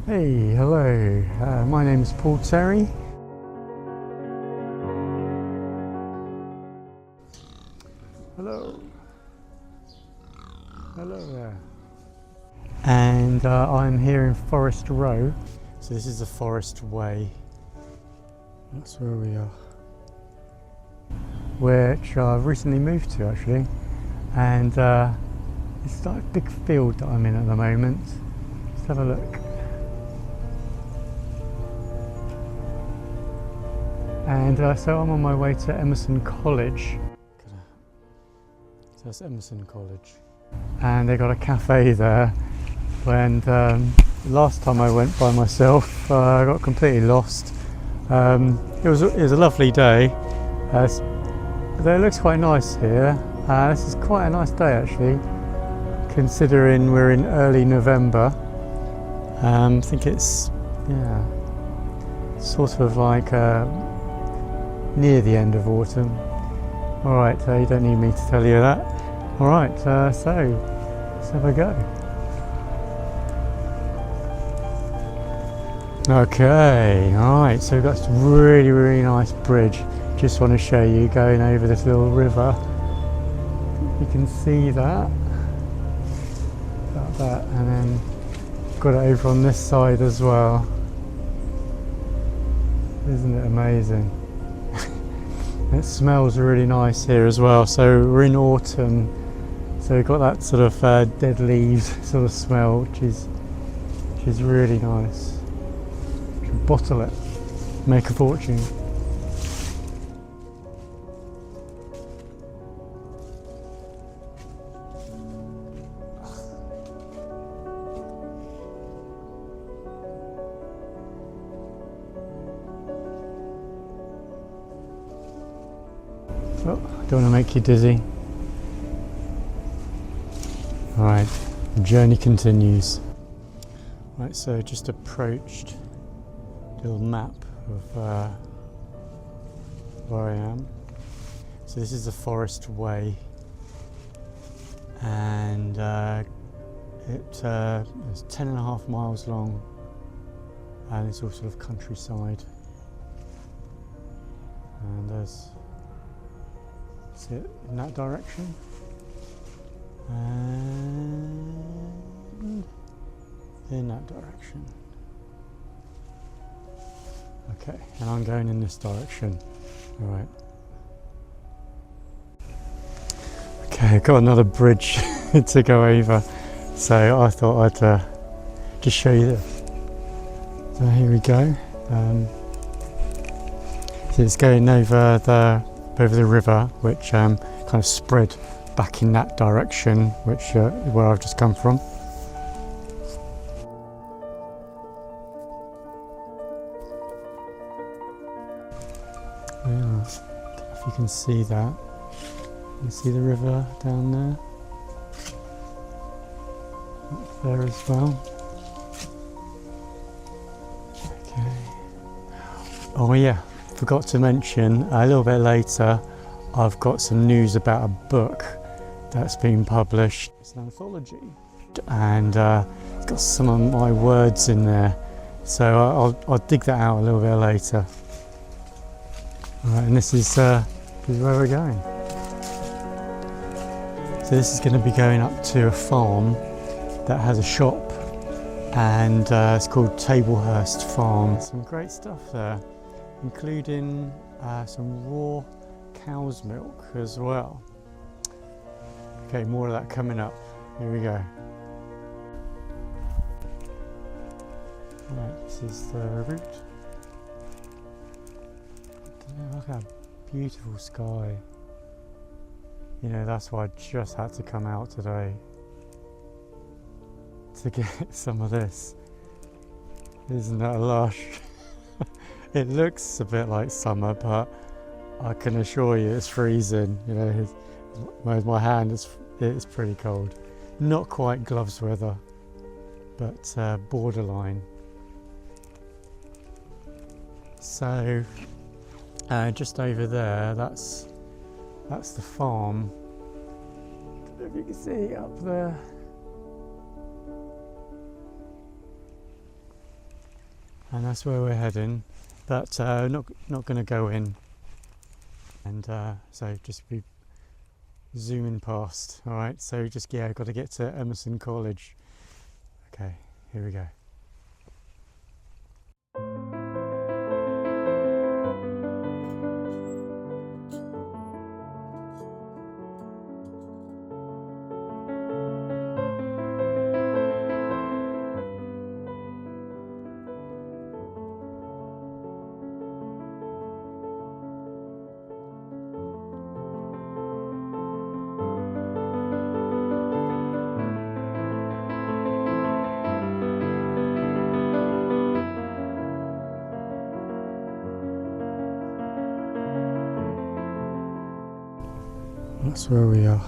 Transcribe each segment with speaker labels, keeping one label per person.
Speaker 1: Hey, hello. My name is Paul Terry. Hello. Hello there. And I'm here in Forest Row. So this is the Forest Way. That's where we are. Which I've recently moved to actually. And it's like a big field that I'm in at the moment. Let's have a look. And so I'm on my way to Emerson College. So that's Emerson College. And they got a cafe there. And last time I went by myself, I got completely lost. It was a lovely day. Though it looks quite nice here. This is quite a nice day actually, considering we're in early November. I think it's sort of like near the end of autumn. Alright, you don't need me to tell you that. Alright, so let's have a go. Okay, alright, so we've got this really nice bridge. Just want to show you going over this little river. You can see that. Got that, and then got it over on this side as well. Isn't it amazing? It smells really nice here as well. So we're in autumn, so we've got that sort of dead leaves sort of smell, which is really nice. You can bottle it, make a fortune. Oh, don't want to make you dizzy. Alright, the journey continues. Right, so just approached a little map of where I am. So this is the Forest Way, and it's 10.5 miles long, and it's all sort of countryside. And there's it in that direction, and in that direction. Okay, and I'm going in this direction. All right. Okay, I've got another bridge to go over, so I thought I'd just show you this. So here we go. So it's going over the river, which kind of spread back in that direction, which is where I've just come from. Yeah, I don't know if you can see that. You can see the river down there. Up there as well. Okay. Oh yeah. Forgot to mention, a little bit later, I've got some news about a book that's been published. It's an anthology, and it's got some of my words in there, so I'll dig that out a little bit later. Alright, and this is where we're going. So this is going to be going up to a farm that has a shop, and it's called Tablehurst Farm. Some great stuff there, including some raw cow's milk as well. Okay, more of that coming up. Here we go. Right, this is the route. Look at that beautiful sky. You know, that's why I just had to come out today to get some of this. Isn't that lush? It looks a bit like summer, but I can assure you it's freezing. You know, my hand it's pretty cold. Not quite gloves weather, but borderline. So just over there, that's the farm. I don't know if you can see up there. and that's where we're heading. But not going to go in, and so just be zooming past. All right, so just got to get to Emerson College. Okay, here we go. That's where we are.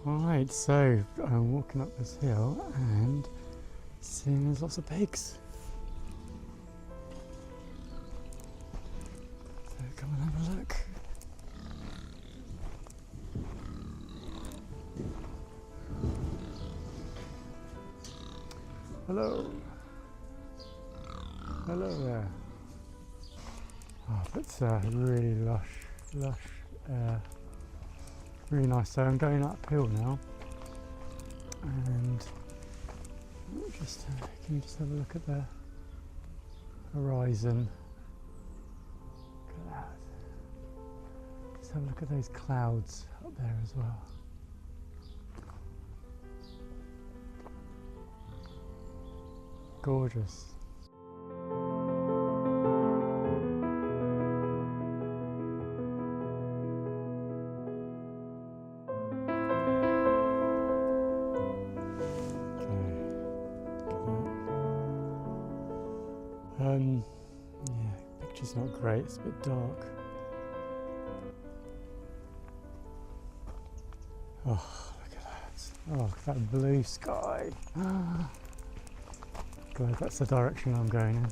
Speaker 1: Alright, so I'm walking up this hill and seeing there's lots of pigs. So come and have a look. Hello. Hello there. Oh, that's really lush, really nice. So I'm going uphill now, and just can you just have a look at the horizon? Look at that. Just have a look at those clouds up there as well. Gorgeous. Yeah, picture's not great, it's a bit dark. Oh, look at that. Oh, that blue sky. Glad that's the direction I'm going in.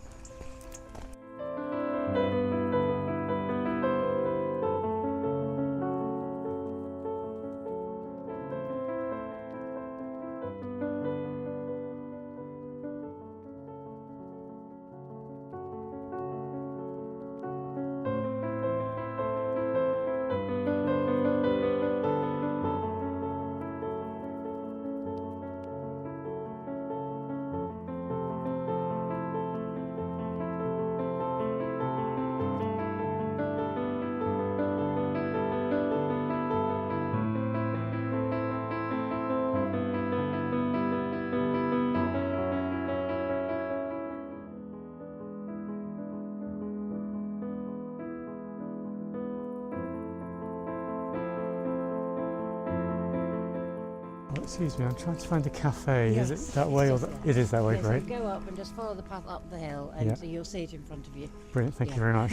Speaker 1: Excuse me, I'm trying to find a cafe.
Speaker 2: Yes,
Speaker 1: is it that way or it is that way,
Speaker 2: yes,
Speaker 1: great?
Speaker 2: So go up and just follow the path up the hill, and so you'll see it in front of you.
Speaker 1: Brilliant, thank you very much.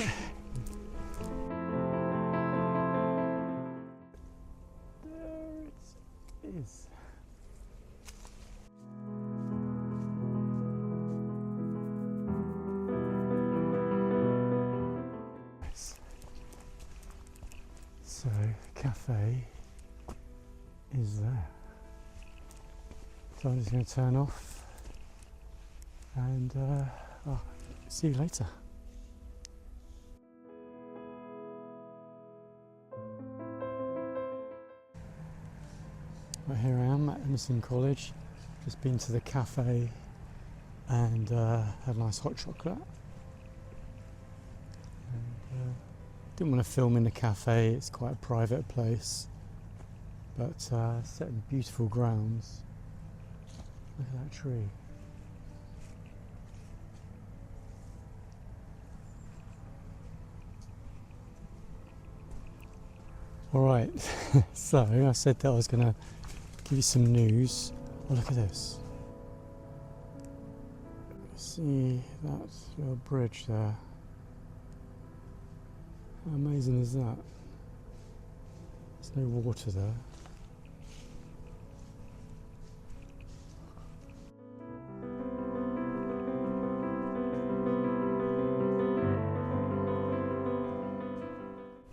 Speaker 1: There it is. So, the cafe is there. So I'm just going to turn off and I'll see you later. Right, here I am at Emerson College. Just been to the cafe and had a nice hot chocolate. And, didn't want to film in the cafe, it's quite a private place, but set in beautiful grounds. Look at that tree. Alright, so I said that I was going to give you some news. Oh, look at this. See that little bridge there? How amazing is that? There's no water there.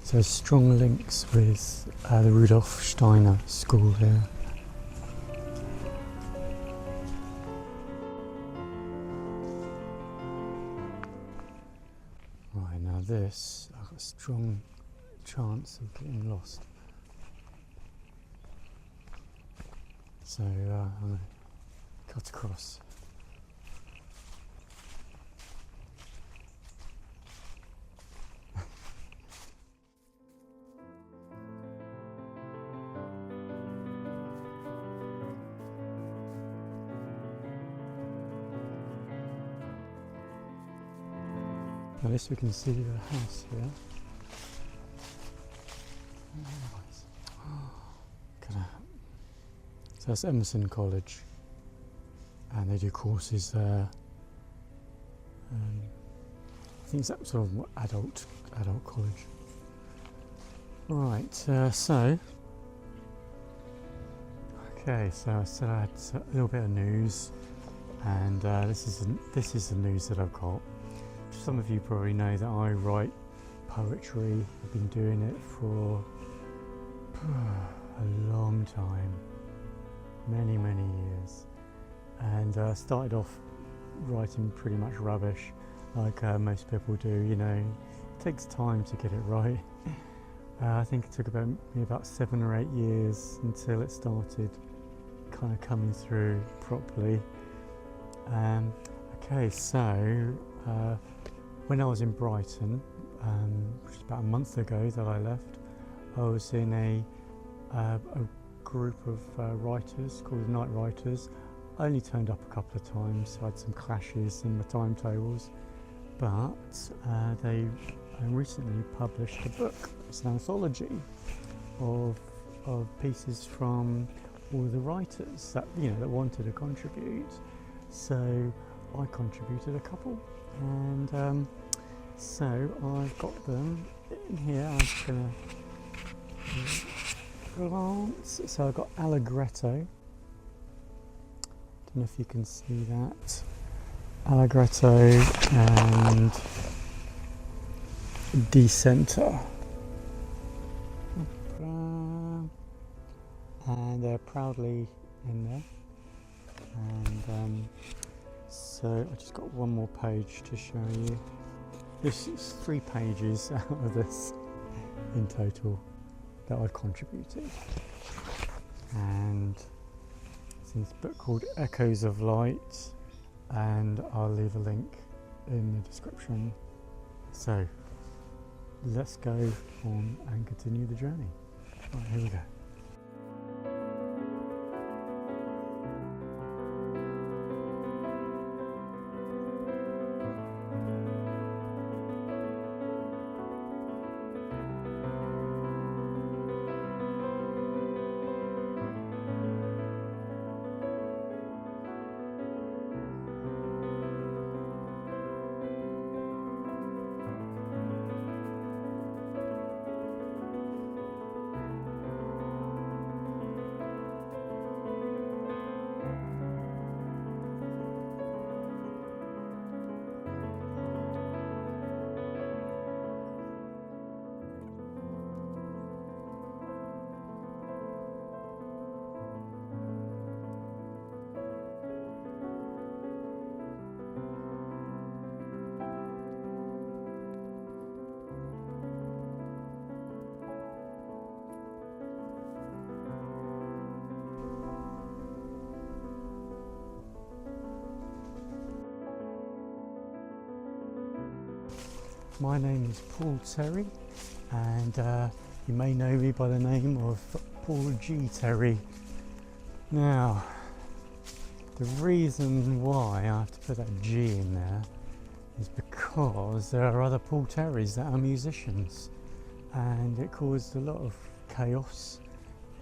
Speaker 1: So strong links with the Rudolf Steiner School here. this, I've got a strong chance of getting lost. So I'm going to cut across. At least we can see the house here. Nice. So that's Emerson College, and they do courses there. I think it's sort of adult college. Right. So I said I had a little bit of news, and this is the news that I've got. Some of you probably know that I write poetry. I've been doing it for a long time, many years, and I started off writing pretty much rubbish, like most people do. You know, it takes time to get it right. I think it took me about 7 or 8 years until it started kind of coming through properly. Okay, so when I was in Brighton, which was about a month ago that I left, I was in a group of writers called Night Writers. I only turned up a couple of times, so I had some clashes in the timetables, but they recently published a book. It's an anthology of pieces from all the writers that wanted to contribute. So I contributed a couple, and so I've got them in here. I'm just going to glance. So I've got Allegretto. Don't know if you can see that. Allegretto and Decenter. And they're proudly in there. And so I just got one more page to show you. This is 3 pages out of this in total that I've contributed. And it's in this book called Echoes of Light, and I'll leave a link in the description. So let's go on and continue the journey. Right, here we go. My name is Paul Terry, and you may know me by the name of Paul G. Terry. Now, the reason why I have to put that G in there is because there are other Paul Terrys that are musicians, and it caused a lot of chaos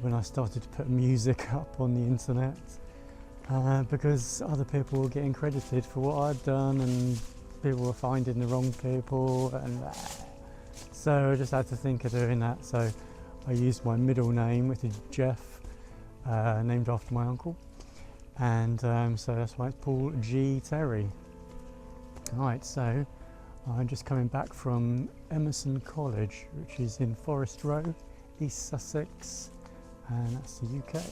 Speaker 1: when I started to put music up on the internet, because other people were getting credited for what I'd done, and people were finding the wrong people, and so I just had to think of doing that. So I used my middle name, which is Jeff, named after my uncle, and so that's why it's Paul G. Terry. Right, so I'm just coming back from Emerson College, which is in Forest Row, East Sussex, and that's the UK.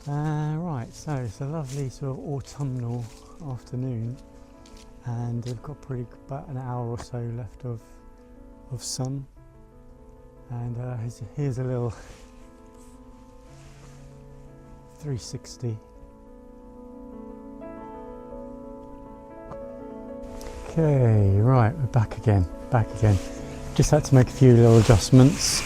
Speaker 1: Right, so it's a lovely sort of autumnal afternoon, and we've got about an hour or so left of sun. And here's a little 360. Okay, right, we're back again. Just had to make a few little adjustments.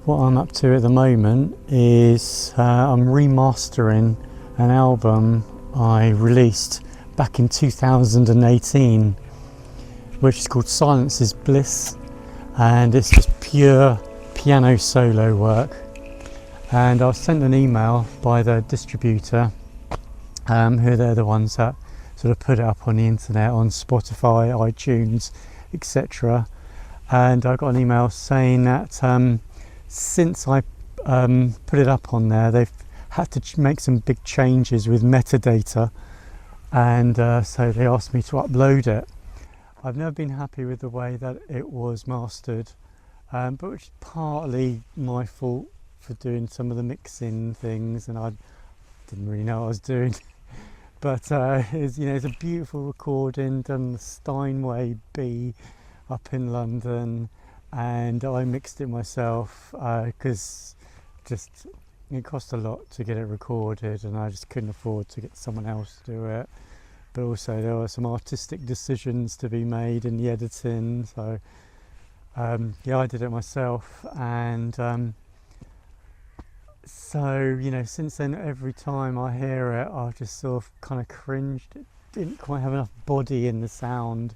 Speaker 1: What I'm up to at the moment is I'm remastering an album I released back in 2018, which is called Silence is Bliss, and it's just pure piano solo work. And I was sent an email by the distributor, who they're the ones that sort of put it up on the internet, on Spotify, iTunes, etc. And I got an email saying that since I put it up on there, they've had to make some big changes with metadata, and so they asked me to upload it. I've never been happy with the way that it was mastered, but which is partly my fault for doing some of the mixing things, and I didn't really know what I was doing. But it's a beautiful recording done the Steinway B up in London, and I mixed it myself because it cost a lot to get it recorded, and I just couldn't afford to get someone else to do it. But also there were some artistic decisions to be made in the editing, so I did it myself. And since then, every time I hear it, I just sort of kind of cringed. It didn't quite have enough body in the sound,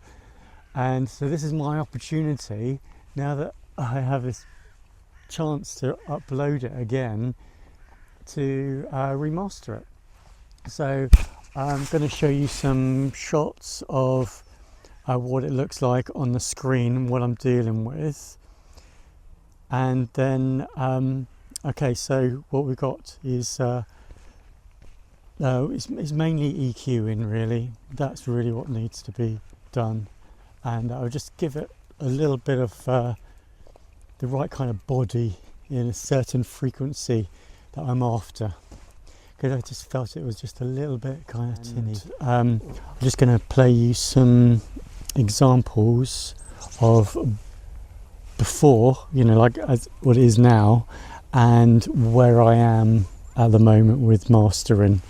Speaker 1: and so this is my opportunity now that I have this chance to upload it again to remaster it. So I'm going to show you some shots of what it looks like on the screen, what I'm dealing with, and then so what we've got is it's mainly EQing, really. That's really what needs to be done, and I'll just give it a little bit of the right kind of body in a certain frequency that I'm after, because I just felt it was just a little bit kind of tinny. I'm just going to play you some examples of before, like as what it is now, and where I am at the moment with mastering.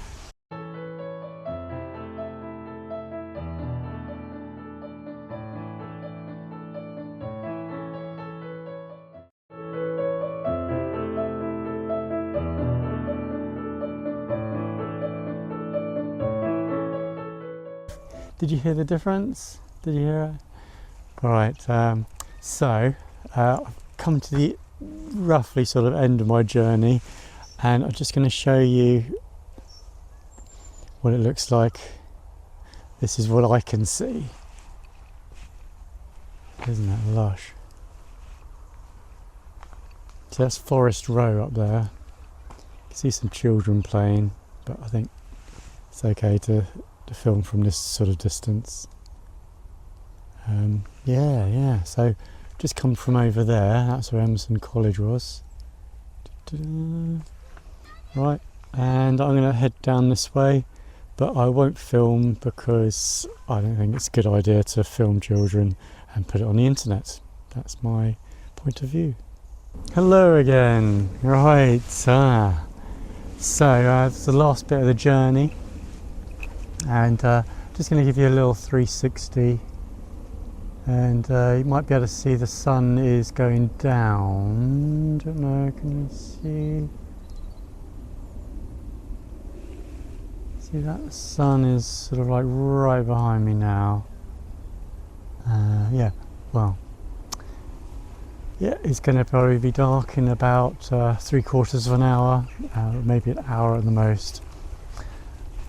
Speaker 1: Did you hear the difference? Did you hear it? All right, so I've come to the roughly sort of end of my journey, and I'm just going to show you what it looks like. This is what I can see. Isn't that lush? So that's Forest Row up there. You can see some children playing, but I think it's okay to film from this sort of distance. So just come from over there. That's where Emerson College was. Right, and I'm going to head down this way, but I won't film because I don't think it's a good idea to film children and put it on the internet. That's my point of view. Hello again. Right, so it's the last bit of the journey, and just going to give you a little 360, and you might be able to see the sun is going down. Don't know, can you see? See that? The sun is sort of like right behind me now. It's going to probably be dark in about 3/4 of an hour, maybe an hour at the most.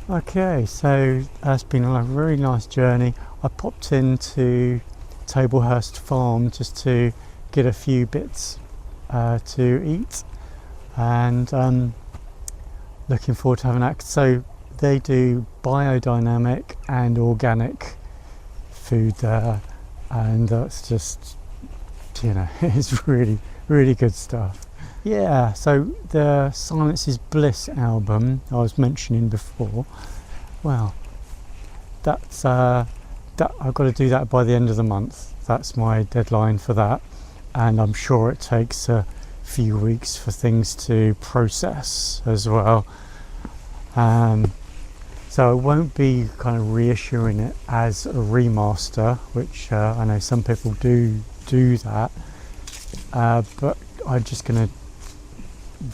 Speaker 1: Okay, so that's been a really nice journey. I popped into Tablehurst Farm just to get a few bits to eat, and looking forward to having that. So they do biodynamic and organic food there, and that's just, it's really, really good stuff. Yeah, so the Silence is Bliss album I was mentioning before, well, that's that I've got to do that by the end of the month. That's my deadline for that, and I'm sure it takes a few weeks for things to process as well. So I won't be kind of reissuing it as a remaster, which I know some people do that, but I'm just gonna,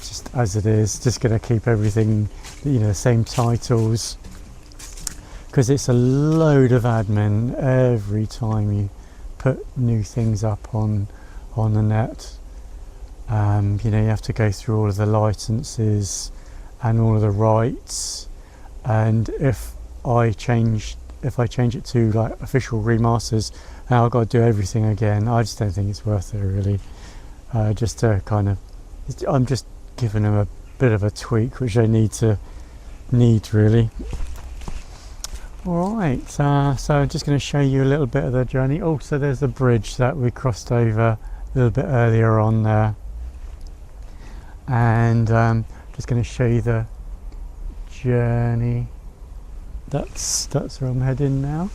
Speaker 1: just as it is, just gonna keep everything, the same titles, because it's a load of admin every time you put new things up on the net. You have to go through all of the licenses and all of the rights, and if I change it to like official remasters, now I've got to do everything again. I just don't think it's worth it, really. Just to kind of, I'm just giving them a bit of a tweak, which they need really. Alright, so I'm just going to show you a little bit of the journey. Also, there's the bridge that we crossed over a little bit earlier on there, and just going to show you the journey. That's where I'm heading now.